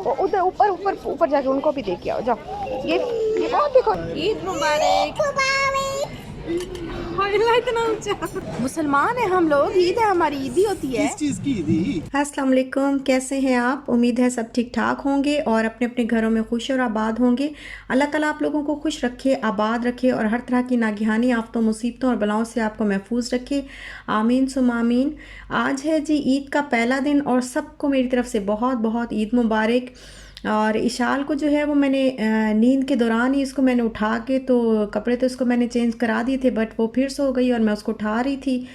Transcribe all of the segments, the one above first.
उधर ऊपर ऊपर ऊपर जाके उनको भी दे के आओ, जाओ। ये बहुत देखो। ईद मुबारक। इतना ऊंचा मुसलमान है हम लोग, ईद है हमारी, ईदी होती है। किस चीज की ईदी? अस्सलाम वालेकुम, कैसे हैं आप? उम्मीद है सब ठीक ठाक होंगे और अपने अपने घरों में खुश और आबाद होंगे। अल्लाह ताला आप लोगों को खुश रखे, आबाद रखे और हर तरह की नागहानी आफतों, मुसीबतों और बलाओं से आपको महफूज रखे। आमीन सुम आमीन। आज है जी ईद का पहला दिन और सबको मेरी तरफ से बहुत बहुत ईद मुबारक। और इशाल को जो है वो मैंने नींद के दौरान ही इसको मैंने उठा के, तो कपड़े तो इसको मैंने चेंज करा दिए थे बट वो फिर सो गई और मैं उसको उठा रही थी।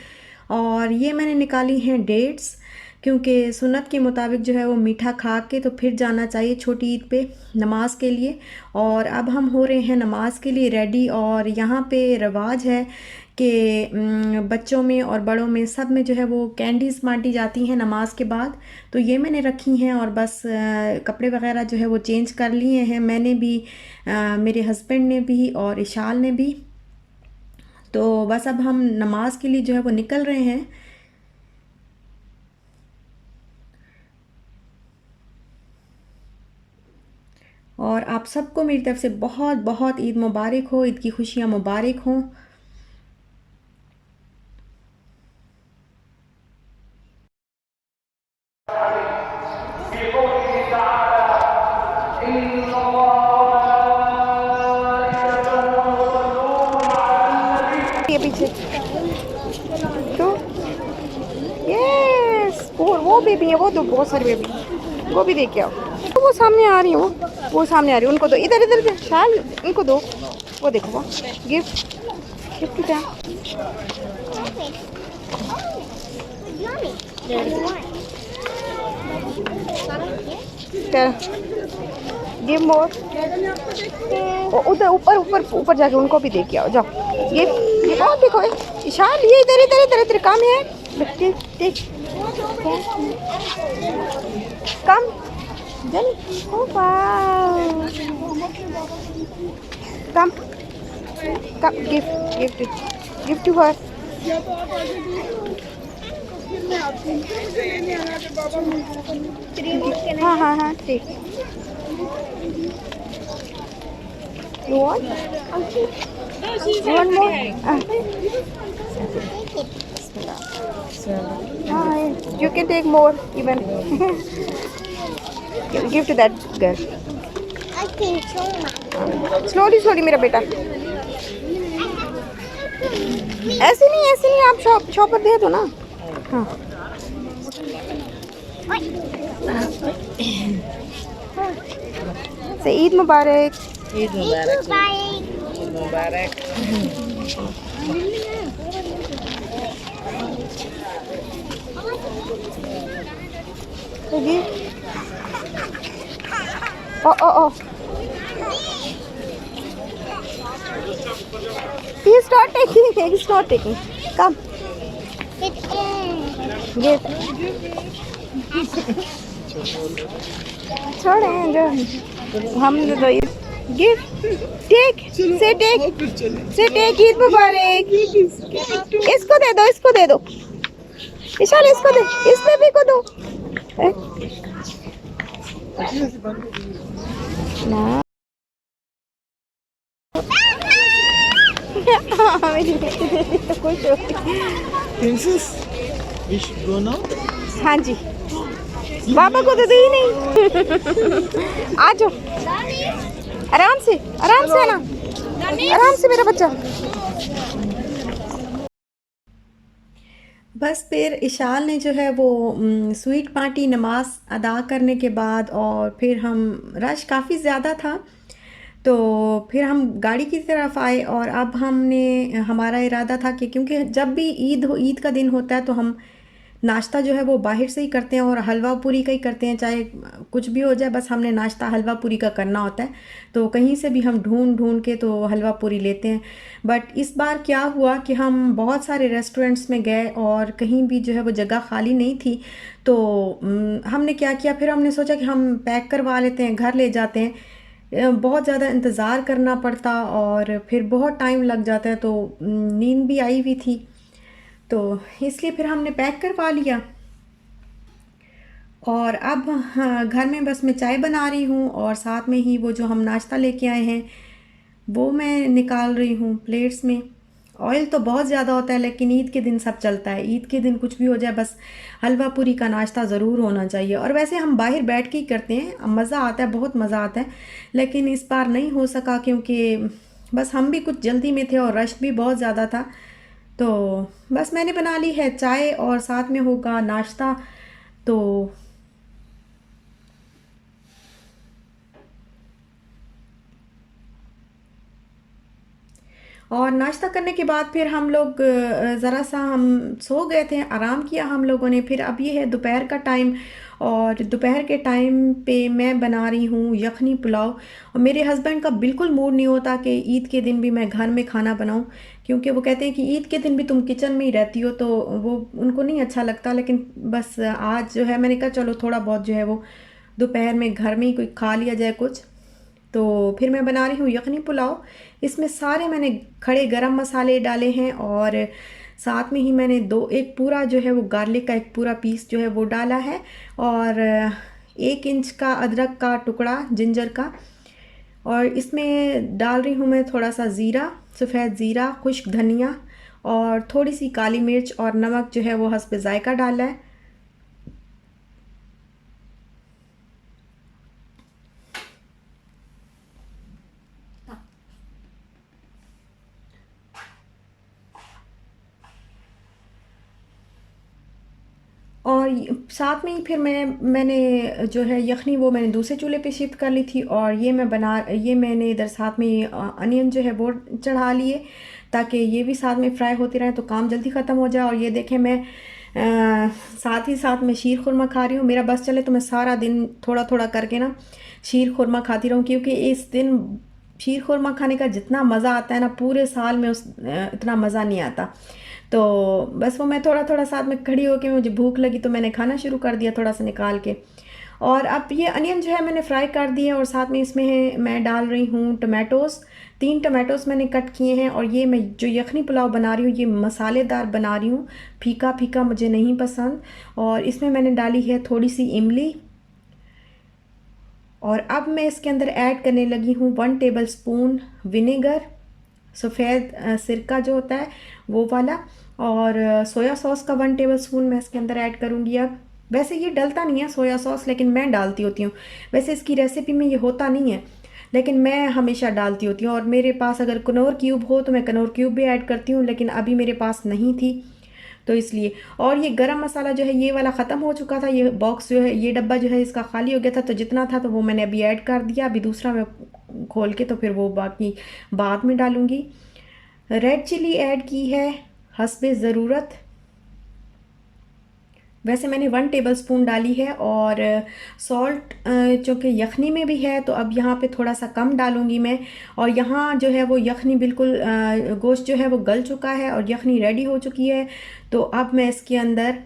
और ये मैंने निकाली हैं डेट्स, क्योंकि सुन्नत के मुताबिक जो है वो मीठा खा के तो फिर जाना चाहिए छोटी ईद पे नमाज के लिए। और अब हम हो रहे हैं नमाज के लिए रेडी। और यहाँ पे रिवाज है कि बच्चों में और बड़ों में सब में जो है वो कैंडीज़ बांटी जाती हैं नमाज के बाद। तो ये मैंने रखी हैं और बस कपड़े वगैरह जो है वो चेंज कर लिए हैं मैंने भी, मेरे हस्बैंड ने भी और इशाल ने भी। तो बस अब हम नमाज के लिए जो है वो निकल रहे हैं। और आप सबको मेरी तरफ से बहुत बहुत ईद मुबारक हो, ईद की खुशियाँ मुबारक हों। ये पीछे तो यस, वो बेबी है, वो तो बहुत सारी बेबी, वो भी देख के आओ। तो वो सामने आ रही हूँ, वो सामने आ रही है, उनको दो, इधर इधर इधर शाल, उनको दो। वो देखो वो गिफ्ट, गिफ्ट क्या गिव मोर। उधर ऊपर ऊपर ऊपर जाके उनको भी दे के आओ, जाओ। ये बहुत देखो ईशान, ये इधर इधर इधर इधर काम है। देख कम जल। Oh wow, come come, gift gift gift to her. हाँ हाँ हाँ ठीक। You want? You want more? You can take more even. Give to that girl. Slowly slowly मेरा बेटा। ऐसे नहीं, आप शॉपर दे दो ना। हाँ से ईद मुबारक। ईद मुबारक, ईद मुबारक। Oh. He's not taking. Come. Give. छोड़े जो हम तो गिव टेक से टेक ईद मुबारक। इसको दे दो विशाल, इसको दे, इस बेबी को दो ना। मेरी बेटी तो खुश हो गई। Princess, we should go now. हाँ जी, बाबा को तो दे ही नहीं। आ जाओ, आराम से आना, आराम से मेरा बच्चा। बस फिर इशाल ने जो है वो स्वीट पार्टी नमाज अदा करने के बाद, और फिर हम रश काफ़ी ज़्यादा था तो फिर हम गाड़ी की तरफ आए। और अब हमारा इरादा था कि क्योंकि जब भी ईद का दिन होता है तो हम नाश्ता जो है वो बाहर से ही करते हैं और हलवा पूरी का ही करते हैं, चाहे कुछ भी हो जाए, बस हमने नाश्ता हलवा पूरी का करना होता है। तो कहीं से भी हम ढूंढ के तो हलवा पूरी लेते हैं। बट इस बार क्या हुआ कि हम बहुत सारे रेस्टोरेंट्स में गए और कहीं भी जो है वो जगह खाली नहीं थी। तो हमने क्या किया, फिर हमने सोचा कि हम पैक करवा लेते हैं, घर ले जाते हैं। बहुत ज़्यादा इंतज़ार करना पड़ता और फिर बहुत टाइम लग जाता है, तो नींद भी आई हुई थी, तो इसलिए फिर हमने पैक करवा लिया। और अब हाँ, घर में बस मैं चाय बना रही हूँ और साथ में ही वो जो हम नाश्ता लेके आए हैं वो मैं निकाल रही हूँ प्लेट्स में। ऑयल तो बहुत ज़्यादा होता है लेकिन ईद के दिन सब चलता है। ईद के दिन कुछ भी हो जाए बस हलवा पूरी का नाश्ता ज़रूर होना चाहिए। और वैसे हम बाहर बैठ के ही करते हैं, मज़ा आता है, बहुत मज़ा आता है। लेकिन इस बार नहीं हो सका क्योंकि बस हम भी कुछ जल्दी में थे और रश भी बहुत ज़्यादा था। तो बस मैंने बना ली है चाय और साथ में होगा नाश्ता। तो और नाश्ता करने के बाद फिर हम लोग ज़रा सा हम सो गए थे, आराम किया हम लोगों ने। फिर अब ये है दोपहर का टाइम और दोपहर के टाइम पे मैं बना रही हूँ यखनी पुलाव। और मेरे हस्बैंड का बिल्कुल मूड नहीं होता कि ईद के दिन भी मैं घर में खाना बनाऊँ, क्योंकि वो कहते हैं कि ईद के दिन भी तुम किचन में ही रहती हो, तो वो उनको नहीं अच्छा लगता। लेकिन बस आज जो है मैंने कहा चलो थोड़ा बहुत जो है वो दोपहर में घर में ही कोई खा लिया जाए कुछ। तो फिर मैं बना रही हूँ यखनी पुलाव। इसमें सारे मैंने खड़े गरम मसाले डाले हैं और साथ में ही मैंने एक पूरा जो है वो गार्लिक का एक पूरा पीस जो है वो डाला है और 1 इंच का अदरक का टुकड़ा जिंजर का। और इसमें डाल रही हूँ मैं थोड़ा सा ज़ीरा, सफ़ेद ज़ीरा, खुश्क धनिया और थोड़ी सी काली मिर्च और नमक जो है वो हस्ब ज़ायका डाला है। और साथ में ही फिर मैंने जो है यखनी वो मैंने दूसरे चूल्हे पे शिफ्ट कर ली थी और ये मैंने इधर साथ में अनियन जो है वो चढ़ा लिए ताकि ये भी साथ में फ्राई होते रहें तो काम जल्दी ख़त्म हो जाए। और ये देखें मैं साथ ही साथ मैं शीर खुरमा खा रही हूँ। मेरा बस चले तो मैं सारा दिन थोड़ा थोड़ा करके ना शीर खुरमा खाती रहूँ, क्योंकि इस दिन शीर खुरमा खाने का जितना मज़ा आता है ना पूरे साल में इतना मज़ा नहीं आता। तो बस वो मैं थोड़ा थोड़ा साथ में खड़ी होकर मुझे भूख लगी तो मैंने खाना शुरू कर दिया थोड़ा सा निकाल के। और अब ये अनियन जो है मैंने फ्राई कर दिए और साथ में इसमें है मैं डाल रही हूँ टमाटोज़। 3 टमाटोज़ मैंने कट किए हैं और ये मैं जो यखनी पुलाव बना रही हूँ ये मसालेदार बना रही हूँ, फीका फीका मुझे नहीं पसंद। और इसमें मैंने डाली है थोड़ी सी इमली। और अब मैं इसके अंदर ऐड करने लगी हूँ 1 टेबल स्पून विनेगर, सफ़ेद सिरका जो होता है वो वाला। और सोया सॉस का 1 टेबल स्पून मैं इसके अंदर ऐड करूँगी। अब वैसे ये डलता नहीं है सोया सॉस, लेकिन मैं डालती होती हूँ। वैसे इसकी रेसिपी में ये होता नहीं है लेकिन मैं हमेशा डालती होती हूँ। और मेरे पास अगर कनौर क्यूब हो तो मैं कनौर क्यूब भी ऐड करती हूँ, लेकिन अभी मेरे पास नहीं थी तो इसलिए। और ये गरम मसाला जो है ये वाला ख़त्म हो चुका था, ये बॉक्स जो है ये डब्बा जो है इसका खाली हो गया था, तो जितना था तो वो मैंने अभी ऐड कर दिया। अभी दूसरा मैं खोल के तो फिर वो बाकी बाद में डालूँगी। रेड चिली ऐड की है हस्बे ज़रूरत, वैसे मैंने 1 टेबल स्पून डाली है। और सॉल्ट चूँकि यखनी में भी है तो अब यहाँ पे थोड़ा सा कम डालूँगी मैं। और यहाँ जो है वो यखनी बिल्कुल गोश्त जो है वो गल चुका है और यखनी रेडी हो चुकी है। तो अब मैं इसके अंदर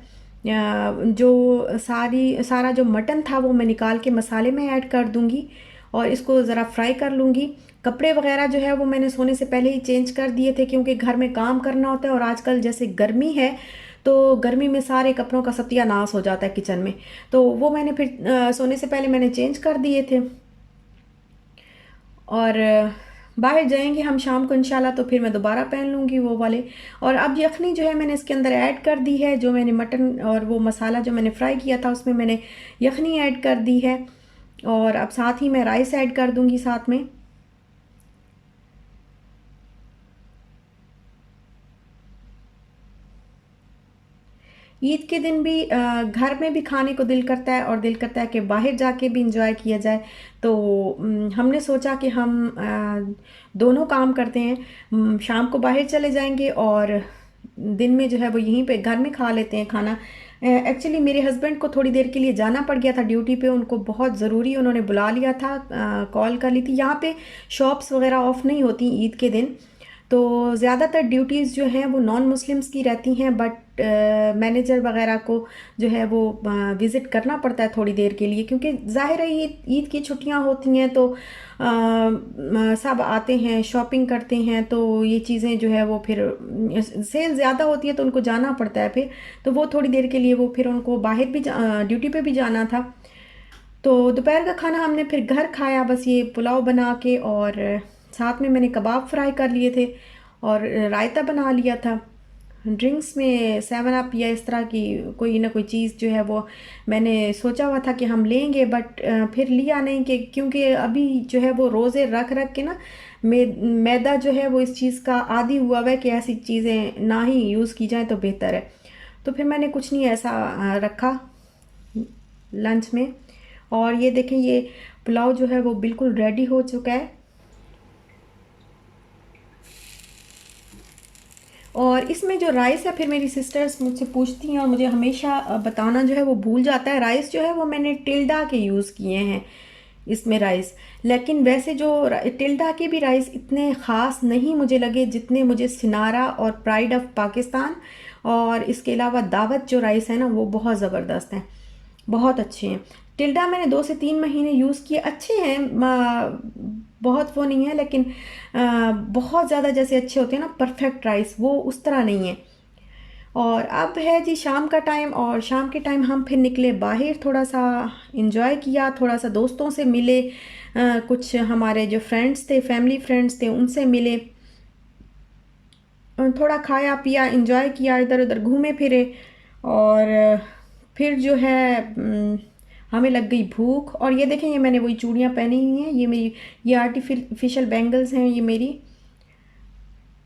जो सारा जो मटन था वो मैं निकाल के मसाले में ऐड कर दूँगी और इसको ज़रा फ्राई कर लूँगी। कपड़े वगैरह जो है वो मैंने सोने से पहले ही चेंज कर दिए थे, क्योंकि घर में काम करना होता है और आजकल जैसे गर्मी है तो गर्मी में सारे कपड़ों का सत्यानाश हो जाता है किचन में, तो वो मैंने फिर सोने से पहले मैंने चेंज कर दिए थे। और बाहर जाएंगे हम शाम को इंशाल्लाह तो फिर मैं दोबारा पहन लूँगी वो वाले। और अब यखनी जो है मैंने इसके अंदर ऐड कर दी है, जो मैंने मटन और वो मसाला जो मैंने फ्राई किया था उसमें मैंने यखनी ऐड कर दी है। और अब साथ ही मैं राइस ऐड कर दूँगी साथ में। ईद के दिन भी घर में भी खाने को दिल करता है और दिल करता है कि बाहर जाके भी इंजॉय किया जाए। तो हमने सोचा कि हम दोनों काम करते हैं, शाम को बाहर चले जाएंगे और दिन में जो है वो यहीं पे घर में खा लेते हैं खाना। एक्चुअली मेरे हस्बैंड को थोड़ी देर के लिए जाना पड़ गया था ड्यूटी पे, उनको बहुत ज़रूरी उन्होंने बुला लिया था, कॉल कर ली थी। यहाँ पे शॉप्स वगैरह ऑफ नहीं होती ईद के दिन, तो ज़्यादातर ड्यूटीज़ जो हैं वो नॉन मुस्लिम्स की रहती हैं, बट मैनेजर वगैरह को जो है वो विज़िट करना पड़ता है थोड़ी देर के लिए, क्योंकि ज़ाहिर है ईद की छुट्टियां होती हैं तो सब आते हैं, शॉपिंग करते हैं, तो ये चीज़ें जो है वो फिर सेल ज़्यादा होती है तो उनको जाना पड़ता है फिर, तो वो थोड़ी देर के लिए वो फिर उनको बाहर भी ड्यूटी पे भी जाना था। तो दोपहर का खाना हमने फिर घर खाया, बस ये पुलाव बना के, और साथ में मैंने कबाब फ्राई कर लिए थे और रायता बना लिया था। ड्रिंक्स में 7 अप या इस तरह की कोई ना कोई चीज़ जो है वो मैंने सोचा हुआ था कि हम लेंगे, बट फिर लिया नहीं, कि क्योंकि अभी जो है वो रोज़े रख रख के ना मैदा जो है वो इस चीज़ का आदी हुआ हुआ है कि ऐसी चीज़ें ना ही यूज़ की जाए तो बेहतर है। तो फिर मैंने कुछ नहीं ऐसा रखा लंच में। और ये देखें, ये पुलाव जो है वो बिल्कुल रेडी हो चुका है। और इसमें जो राइस है, फिर मेरी सिस्टर्स मुझसे पूछती हैं और मुझे हमेशा बताना जो है वो भूल जाता है, राइस जो है वो मैंने टिल्डा के यूज़ किए हैं इसमें राइस। लेकिन वैसे जो टिल्डा के भी राइस इतने ख़ास नहीं मुझे लगे जितने मुझे सिनारा और प्राइड ऑफ पाकिस्तान और इसके अलावा दावत जो राइस है ना वो बहुत ज़बरदस्त हैं, बहुत अच्छे हैं। टिल्डा मैंने 2 से 3 महीने यूज़ किए, अच्छे हैं, बहुत वो नहीं है, लेकिन बहुत ज़्यादा जैसे अच्छे होते हैं ना परफेक्ट राइस, वो उस तरह नहीं है। और अब है जी शाम का टाइम, और शाम के टाइम हम फिर निकले बाहर, थोड़ा सा इंजॉय किया, थोड़ा सा दोस्तों से मिले, कुछ हमारे जो फ्रेंड्स थे, फैमिली फ्रेंड्स थे, उनसे मिले, थोड़ा खाया पिया, इंजॉय किया, इधर उधर घूमे फिरे। और फिर जो है हमें लग गई भूख। और ये देखें, ये मैंने वही चूड़ियाँ पहनी हुई हैं, ये मेरी ये आर्टिफिशियल बैंगल्स हैं ये मेरी,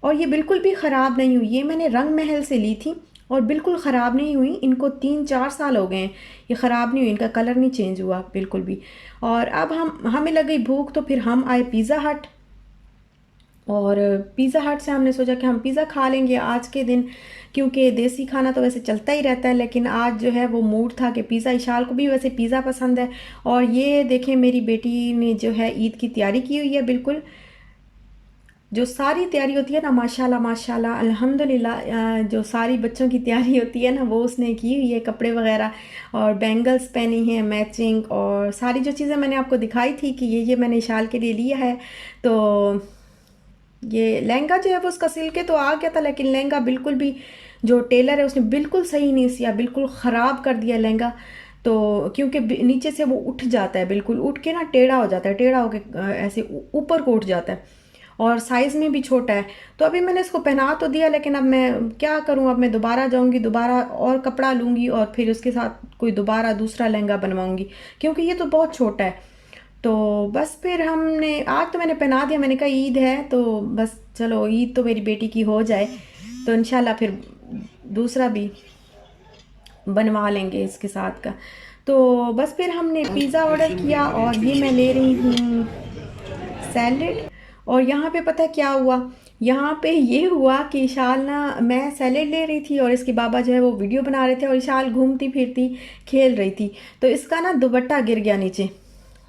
और ये बिल्कुल भी ख़राब नहीं हुई। ये मैंने रंग महल से ली थी और बिल्कुल ख़राब नहीं हुई, इनको 3-4 साल हो गए हैं, ये ख़राब नहीं हुई, इनका कलर नहीं चेंज हुआ बिल्कुल भी। और अब हमें लग गई भूख, तो फिर हम आए पिज़्ज़ा हट, और पिज़्ज़ा हट से हमने सोचा कि हम पिज़्ज़ा खा लेंगे आज के दिन, क्योंकि देसी खाना तो वैसे चलता ही रहता है, लेकिन आज जो है वो मूड था कि पिज़्ज़ा, इशाल को भी वैसे पिज़्ज़ा पसंद है। और ये देखें, मेरी बेटी ने जो है ईद की तैयारी की हुई है, बिल्कुल जो सारी तैयारी होती है ना, माशाल्लाह माशाल्लाह अल्हम्दुलिल्लाह, जो सारी बच्चों की तैयारी होती है ना वो उसने की हुई है, कपड़े वगैरह और बैंगल्स पहनी हैं मैचिंग, और सारी जो चीज़ें मैंने आपको दिखाई थी कि ये मैंने इशाल के लिए लिया है। तो ये लहंगा जो है वो उसका सिल के तो आ गया था, लेकिन लहंगा बिल्कुल भी जो टेलर है उसने बिल्कुल सही नहीं सिया, बिल्कुल ख़राब कर दिया लहंगा। तो क्योंकि नीचे से वो उठ जाता है, बिल्कुल उठ के ना टेढ़ा हो जाता है, टेढ़ा होके ऐसे ऊपर को उठ जाता है, और साइज़ में भी छोटा है। तो अभी मैंने इसको पहना तो दिया, लेकिन अब मैं क्या करूं, अब मैं दोबारा जाऊंगी, दोबारा और कपड़ा लूँगी और फिर उसके साथ कोई दोबारा दूसरा लहंगा बनवाऊंगी, क्योंकि ये तो बहुत छोटा है। तो बस फिर हमने आज तो मैंने पहना दिया, मैंने कहा ईद है तो बस चलो ईद तो मेरी बेटी की हो जाए, तो इंशाल्लाह फिर दूसरा भी बनवा लेंगे इसके साथ का। तो बस फिर हमने पिज़्ज़ा ऑर्डर किया, और ये मैं ले रही हूँ सैलेड। और यहाँ पे पता है क्या हुआ, यहाँ पे ये हुआ कि इशाल ना, मैं सैलेड ले रही थी और इसके बाबा जो है वो वीडियो बना रहे थे, और इशाल घूमती फिरती खेल रही थी, तो इसका ना दुपट्टा गिर गया नीचे,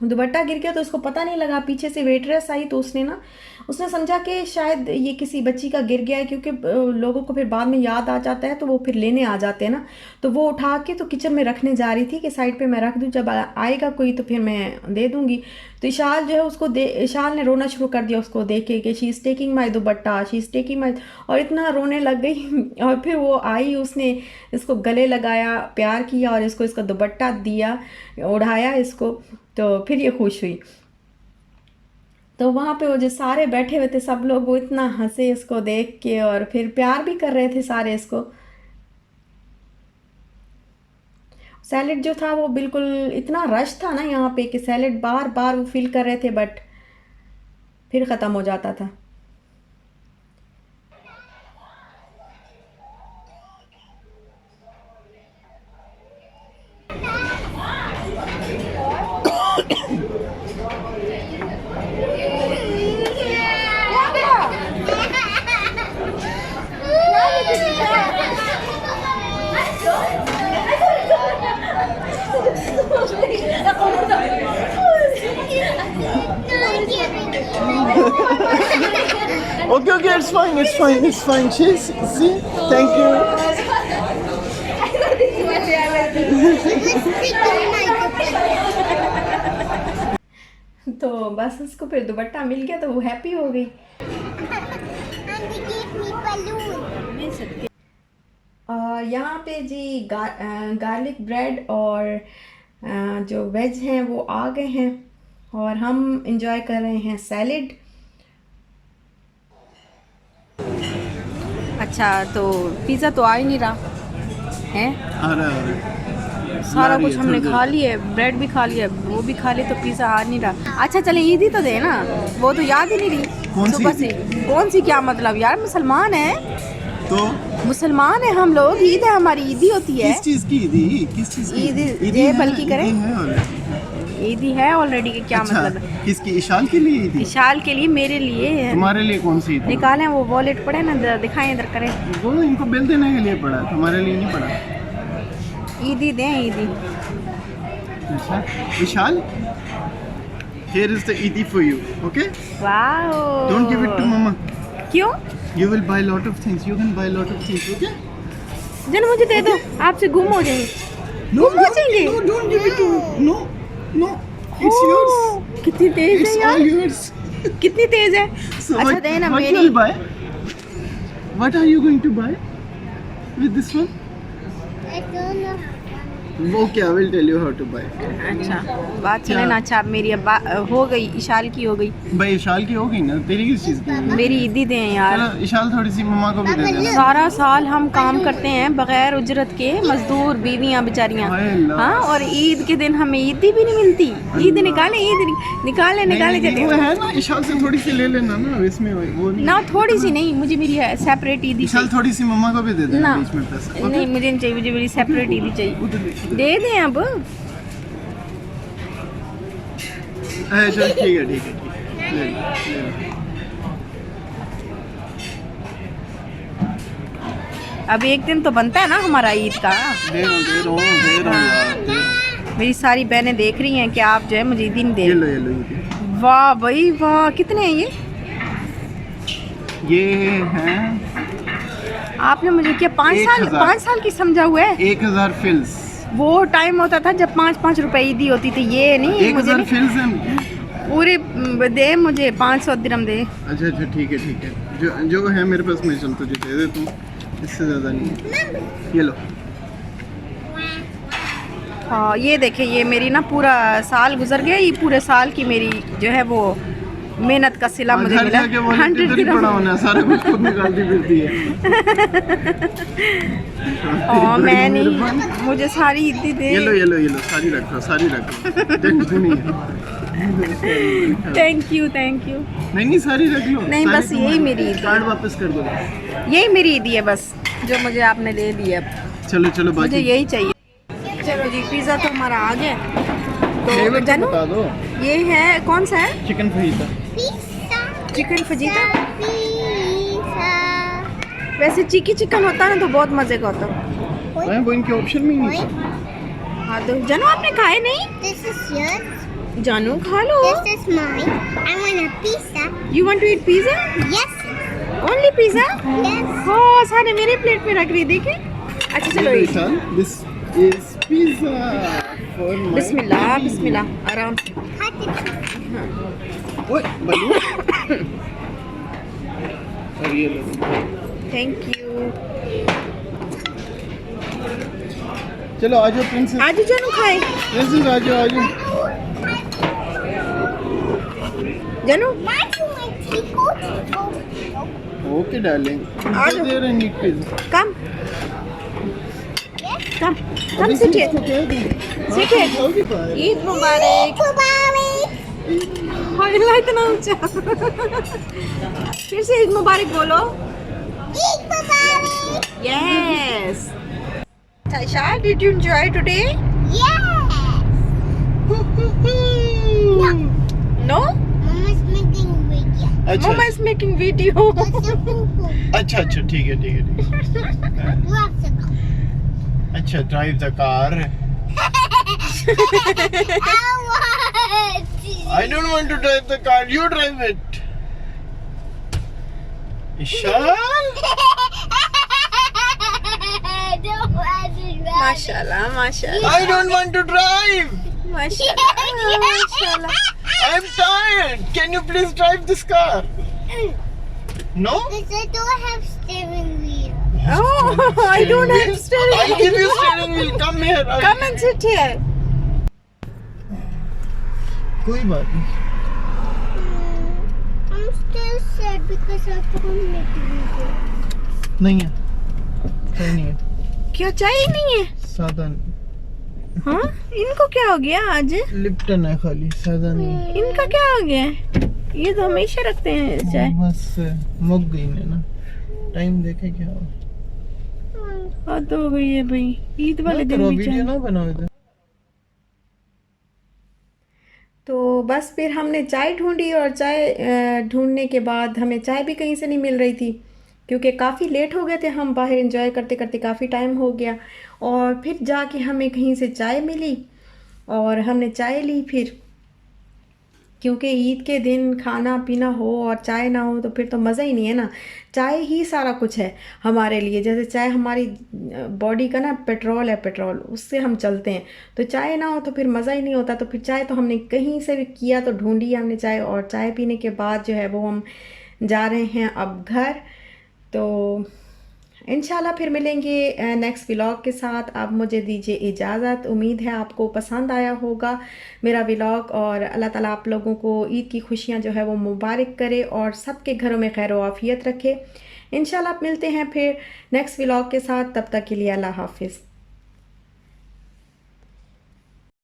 दुपट्टा गिर गया, तो उसको पता नहीं लगा, पीछे से वेटरेस आई तो उसने समझा कि शायद ये किसी बच्ची का गिर गया है, क्योंकि लोगों को फिर बाद में याद आ जाता है तो वो फिर लेने आ जाते हैं ना। तो वो उठा के तो किचन में रखने जा रही थी कि साइड पे मैं रख दूं, जब आएगा कोई तो फिर मैं दे दूंगी। तो इशाल जो है इशाल ने रोना शुरू कर दिया उसको देख के कि she is taking my dupatta, she is taking my, और इतना रोने लग गई। और फिर वो आई, उसने इसको गले लगाया, प्यार किया, और इसका दुपट्टा दिया, उड़ाया इसको, तो फिर ये खुश हुई। तो वहाँ पे वो जो सारे बैठे हुए थे सब लोग, वो इतना हंसे इसको देख के, और फिर प्यार भी कर रहे थे सारे इसको। सैलेड जो था वो बिल्कुल, इतना रश था ना यहाँ पे कि सैलेड बार बार वो फिल कर रहे थे, बट फिर ख़त्म हो जाता था। Okay, it's fine. See? Thank you. तो बस उसको फिर दुपट्टा मिल गया तो वो हैप्पी हो गई। और यहाँ पे जी गार्लिक ब्रेड और जो वेज हैं वो आ गए हैं और हम इंजॉय कर रहे हैं सैलेड। अच्छा, तो पिज़्ज़ा तो आ ही नहीं रहा है। अरे सारा कुछ हमने खा लिया, ब्रेड भी खा लिया, वो भी खा लिया, तो पिज़्ज़ा आ नहीं रहा। अच्छा चले, ईद ही तो दे ना, वो तो याद ही नहीं रही सुबह से। कौन सी, क्या मतलब यार, मुसलमान है तो मुसलमान है हम लोग, ईद है हमारी, ईद ही होती है। किस चीज की ईदी? किस चीज की ईद ये बल्कि करें, ईद ही है ऑलरेडी के, क्या अच्छा, मतलब है? किसकी? इशाल के लिए ईदी? इशाल के लिए, मेरे लिए है। तुम्हारे लिए कौन सी ईद? निकालें वो वॉलेट पड़े ना, दिखाएं इधर करें। वो इनको बिल देने के लिए पड़ा, तुम्हारे लिए नहीं पड़ा। ईदी दें, ईदी। अच्छा इशाल, here is the ईदी for you, okay? Wow, Don't give it to mama. क्यों? You will buy lot of things. You can buy lot of things, okay? जन मुझे दे दो, आपसे गुम हो जाएंगे। No, गुम हो जाएंगे। no, don't give it to me. No, it's yours. कितनी तेज It's है all यार, yours. कितनी तेज है। So अच्छा what, देना what मेरी। will buy? What are you going to buy with this one? I don't know. Okay, I will tell you how to buy. अच्छा बात चले ना। अच्छा मेरी अब हो गई, इशाल की हो गई। भाई इशाल की हो गई ना, तेरी किस चीज़ की? मेरी ईदी दें यार। चलो इशाल थोड़ी सी मम्मा को भी दे देना। सारा साल हम काम करते हैं बगैर उजरत के, मजदूर बीवियां बेचारियां। हाय अल्लाह। हाँ, और ईद के दिन हमें ईदी भी नहीं मिलती। ईद निकालें, ईद निकाले नहीं, जाते वो हैं है ना, इशाल से थोड़ी सी ले लेना ना, इसमें वो नहीं। ना। थोड़ी सी नहीं, मुझे मेरी सेपरेट ईदी इशाल चाहिए। थोड़ी सी मम्मा को भी दे देना ना बीच में पैसा। नहीं, मुझे नहीं चाहिए, मुझे मेरी सेपरेट ईदी चाहिए। उधर देखो। दे दें अब। चल ठीक है ले लो। अब एक दिन तो बनता है ना हमारा ईद का। दे रहा हूँ यार। मेरी सारी बहनें देख रही हैं कि आप जो है मुझे ईदी नहीं दे ये रहे। लो ये। वाह भाई वाह, कितने हैं ये हैं आपने मुझे क्या 5 साल की समझा हुआ है। 1000 फिल्स। वो टाइम होता था जब 5-5 रुपए ईदी होती थी। ये नहीं, मुझे 1000 फिल्स हैं। पूरे दे, मुझे 500 दिरहम दे। अच्छा ठीक है। जो है मेरे पास मैं चल तुझे दे देता हूँ, इससे ज़्यादा नहीं है। ये लो। हाँ ये देखे, ये मेरी ना पूरा साल गुजर गया, ये पूरे साल की मेरी जो है वो मेहनत का सिला मुझे घर मिला। जाके वॉलेट इधर ही पड़ा होना है, सारा कुछ खुद निकालती फिरती है। हाँ मैं नहीं, मुझे सारी ईदी दे। ये लो सारी रखो टेंशन नहीं है। Thank you. नहीं सारी रख लो। नहीं, सारी बस यही मेरी ईदी है। कार्ड वापस कर दो। यही मेरी ईदी है बस, जो मुझे आपने दे दी है। चलो मुझे बाकी यही चाहिए। चलो जी, पिज़्ज़ा तो हमारा आ गया। तो जानू बता दो। ये है, कौन सा है? Chicken fajita. Chicken fajita. Pizza. वैसे चिकन होता है ना तो बहुत मजे का होता है। वो इनके ऑप्शन में ही नहीं था। हाँ तो जानू आपने खाए नहीं? This is yours. जानू खा लो। This is mine. I want a pizza. You want to eat pizza? Yes. Only pizza? Yes. हाँ, सारे मेरे प्लेट में रख रही, देखे। अच्छा चलो this is pizza for my. बिस्मिल्लाह आराम से। Cut it. ओए बलू। और ये लो। Thank you. चलो आ जाओ प्रिंसेस। आज जानू खाए। प्रिंसेस आ जाओ। जानू Why do I take okay darling. आ जाओ। दे रहे neat pizza. Come sit here. Sit here. Eid मुबारक। हाय अल्लाह, इतना ऊंचा। फिर से ईद मुबारक बोलो। Eid Mubarak. Yes. Taisha, did you enjoy today? Yes. No? Mama's making video. Mama is making video. What's the poo-poo? अच्छा ठीक है। Who has the car? अच्छा drive the car. I want. I don't want to drive the car. You drive it. Ishaan माशाल्लाह माशाल्लाह I don't want to drive. माशाल्लाह माशाल्लाह I'm tired. Can you please drive this car? No? Because I don't have steering wheel. Oh, I don't have steering I'll give you steering wheel. Come here. Come and sit here. कोई बात नहीं. I'm still sad because I can't make video. नहीं है. सही नहीं है. क्या चाहिए नहीं है? सादा हाँ इनको क्या हो गया आज? लिप्टन है खाली. सादा नहीं. इनका क्या हो गया? ये तो हमेशा रखते हैं चाय. बस मुक गई ने ना. टाइम देखे क्या हो. हद हो गई है भाई. ईद वाले दिन भी वीडियो चाय. ना बनाओ इधर. तो बस फिर हमने चाय ढूंढी और चाय ढूंढने के बाद हमें चाय भी कहीं से नहीं मिल रही थी क्योंकि काफ़ी लेट हो गए थे. हम बाहर एंजॉय करते करते काफ़ी टाइम हो गया और फिर जाके हमें कहीं से चाय मिली और हमने चाय ली. फिर क्योंकि ईद के दिन खाना पीना हो और चाय ना हो तो फिर तो मज़ा ही नहीं है ना. चाय ही सारा कुछ है हमारे लिए. जैसे चाय हमारी बॉडी का ना पेट्रोल है. पेट्रोल उससे हम चलते हैं. तो चाय ना हो तो फिर मज़ा ही नहीं होता. तो फिर चाय तो हमने कहीं से भी किया तो ढूंढी हमने चाय. और चाय पीने के बाद जो है वो हम जा रहे हैं अब घर. तो इंशाल्लाह फिर मिलेंगे नेक्स्ट व्लॉग के साथ. अब मुझे दीजिए इजाज़त. उम्मीद है आपको पसंद आया होगा मेरा व्लॉग और अल्लाह ताला आप लोगों को ईद की खुशियां जो है वो मुबारक करे और सबके घरों में खैर व आफियत रखे. इंशाल्लाह मिलते हैं फिर नेक्स्ट व्लॉग के साथ. तब तक के लिए अल्लाह हाफिज़.